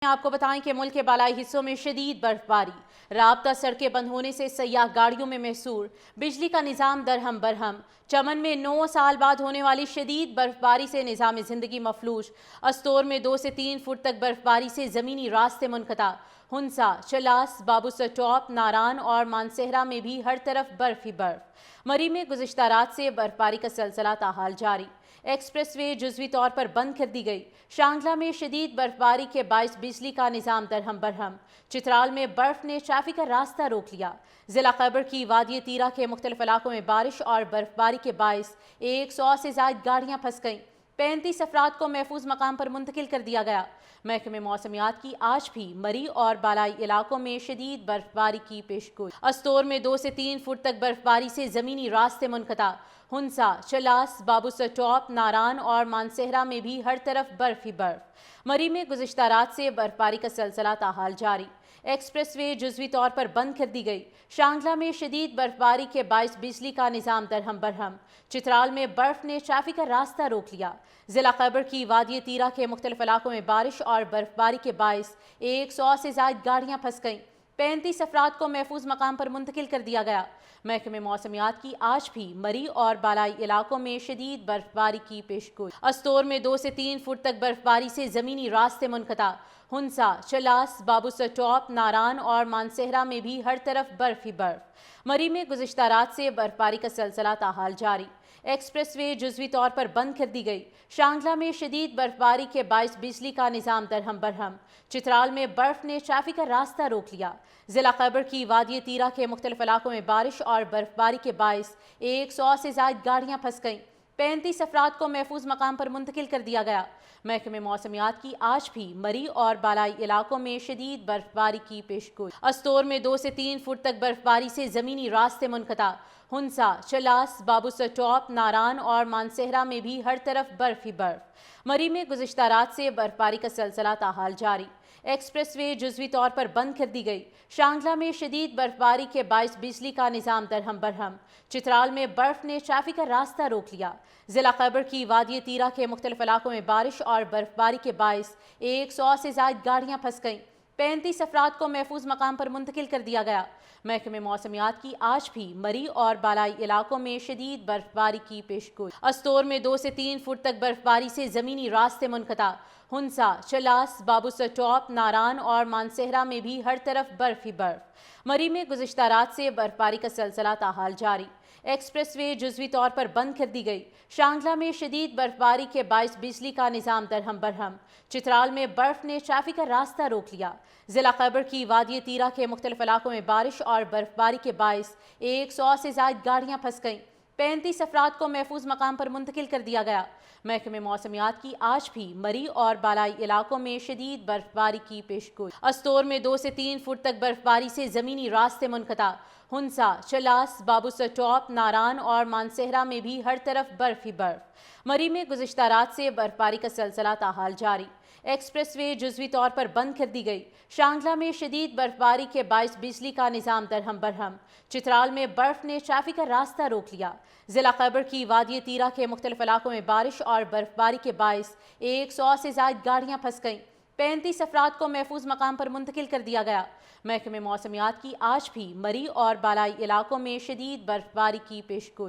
آپ کو بتائیں کہ ملک کے بالائی حصوں میں شدید برفباری، رابطہ سڑکیں بند ہونے سے سیاح گاڑیوں میں محصور، بجلی کا نظام درہم برہم۔ چمن میں 9 سال بعد ہونے والی شدید برفباری سے نظام زندگی مفلوج، استور میں 2 سے 3 فٹ تک برفباری سے زمینی راستے منقطع، ہنسا، چلاس، بابوسر ٹاپ، ناران اور مانسہرہ میں بھی ہر طرف برف ہی برف۔ مری میں گزشتہ رات سے برفباری کا سلسلہ تاحال جاری، ایکسپریس وے جزوی طور پر بند کر دی گئی۔ شانگلہ میں شدید برفباری کے باعث بجلی کا نظام درہم برہم، چترال میں برف نے ٹریفک کا راستہ روک لیا۔ ضلع خیبر کی وادی تیرہ کے مختلف علاقوں میں بارش اور برفباری کے باعث 100 سے زائد گاڑیاں پھنس گئیں، 35 افراد کو محفوظ مقام پر منتقل کر دیا گیا۔ محکمہ موسمیات کی آج بھی مری اور بالائی علاقوں میں شدید برفباری کی پیشگوئی۔ استور میں 2 سے 3 فٹ تک برفباری سے زمینی راستے منقطع، ہنسا، چلاس، بابوسر ٹاپ، ناران اور مانسہرہ میں بھی ہر طرف برف ہی برف۔ مری میں گزشتہ رات سے برفباری کا سلسلہ تاحال جاری، ایکسپریس وے جزوی طور پر بند کر دی گئی۔ شانگلہ میں شدید برفباری کے باعث بجلی کا نظام درہم برہم، چترال میں برف نے ٹریفک کا راستہ روک لیا۔ ضلع خیبر کی وادی تیرہ کے مختلف علاقوں میں بارش اور برفباری کے باعث 100 سے زائد گاڑیاں پھنس گئیں، 35 افراد کو محفوظ مقام پر منتقل کر دیا گیا۔ محکمہ موسمیات کی آج بھی مری اور بالائی علاقوں میں شدید برفباری کی پیشگوئی۔ استور میں 2 سے 3 فٹ تک برفباری سے زمینی راستے منقطع، ہنسا، چلاس، بابوسر ٹاپ، ناران اور مانسہرہ میں بھی ہر طرف برف ہی برف۔ مری میں گزشتہ رات سے برفباری کا سلسلہ تاحال جاری، ایکسپریس وے جزوی طور پر بند کر دی گئی۔ شانگلہ میں شدید برفباری کے باعث بجلی کا نظام درہم برہم، چترال میں برف نے ٹریفک کا راستہ روک لیا۔ ضلع خیبر کی وادی تیرہ کے مختلف علاقوں میں بارش اور برفباری کے باعث 100 سے زائد گاڑیاں پھنس گئیں، 35 افراد کو محفوظ مقام پر منتقل کر دیا گیا۔ محکمہ موسمیات کی آج بھی مری اور بالائی علاقوں میں شدید برفباری کی پیشگوئی۔ استور میں 2 سے 3 فٹ تک برفباری سے زمینی راستے منقطع، ہنسا، چلاس، بابوسر ٹاپ، ناران اور مانسہرہ میں بھی ہر طرف برف ہی برف۔ مری میں گزشتہ رات سے برفباری کا سلسلہ تاحال جاری، ایکسپریس وے جزوی طور پر بند کر دی گئی۔ شانگلہ میں شدید برفباری کے باعث بجلی کا نظام درہم برہم، چترال میں برف نے ٹریفک کا راستہ روک لیا۔ ضلع خیبر کی وادی تیرہ کے مختلف علاقوں میں بارش اور برفباری کے باعث 100 سے زائد گاڑیاں پھنس گئیں، 35 افراد کو محفوظ مقام پر منتقل کر دیا گیا۔ محکمہ موسمیات کی آج بھی مری اور بالائی علاقوں میں شدید برفباری کی پیشگوئی۔ استور میں 2 سے 3 فٹ تک برفباری سے زمینی راستے منقطع، ہنسا، چلاس، بابوسر ٹاپ، ناران اور مانسہرہ میں بھی ہر طرف برف ہی برف۔ مری میں گزشتہ رات سے برفباری کا سلسلہ تاحال جاری، ایکسپریس وے جزوی طور پر بند کر دی گئی۔ شانگلہ میں شدید برفباری کے باعث بجلی کا نظام درہم برہم، چترال میں برف نے ٹریفک کا راستہ روک لیا۔ ضلع خیبر کی وادی تیرہ کے مختلف علاقوں میں بارش اور برفباری کے باعث 100 سے زائد گاڑیاں پھنس گئیں، 35 افراد کو محفوظ مقام پر منتقل کر دیا گیا۔ محکمہ موسمیات کی آج بھی مری اور بالائی علاقوں میں شدید برفباری کی پیشگوئی۔ استور میں 2 سے 3 فٹ تک برفباری سے زمینی راستے منقطع، ہنسا، چلاس، بابوسر ٹاپ، ناران اور مانسہرہ میں بھی ہر طرف برف ہی برف۔ مری میں گزشتہ رات سے برفباری کا سلسلہ تاحال جاری، ایکسپریس وے جزوی طور پر بند کر دی گئی۔ شانگلہ میں شدید برفباری کے باعث بجلی کا نظام درہم برہم، چترال میں برف نے ٹریفک کا راستہ روک لیا۔ ضلع خیبر کی وادی تیرہ کے مختلف علاقوں میں بارش اور برفباری کے باعث 100 سے زائد گاڑیاں پھنس گئیں، 35 افراد کو محفوظ مقام پر منتقل کر دیا گیا۔ محکمہ موسمیات کی آج بھی مری اور بالائی علاقوں میں شدید برفباری کی پیشگوئی۔